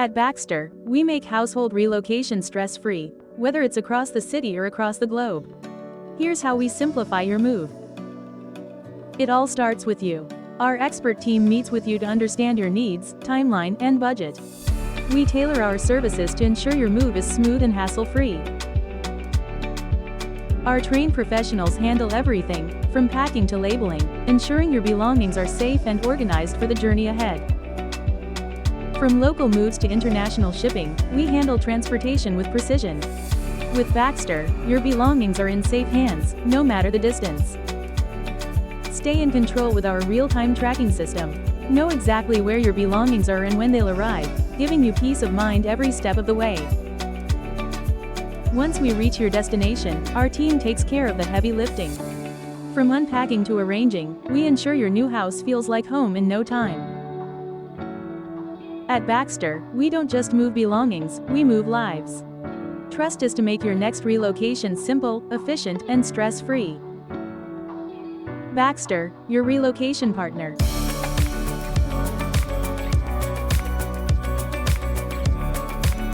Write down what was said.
At Baxter, we make household relocation stress-free, whether it's across the city or across the globe. Here's how we simplify your move. It all starts with you. Our expert team meets with you to understand your needs, timeline, and budget. We tailor our services to ensure your move is smooth and hassle-free. Our trained professionals handle everything, from packing to labeling, ensuring your belongings are safe and organized for the journey ahead. From local moves to international shipping, we handle transportation with precision. With Baxter, your belongings are in safe hands, no matter the distance. Stay in control with our real-time tracking system. Know exactly where your belongings are and when they'll arrive, giving you peace of mind every step of the way. Once we reach your destination, our team takes care of the heavy lifting. From unpacking to arranging, we ensure your new house feels like home in no time. At Baxter, we don't just move belongings, we move lives. Trust us to make your next relocation simple, efficient, and stress-free. Baxter, your relocation partner.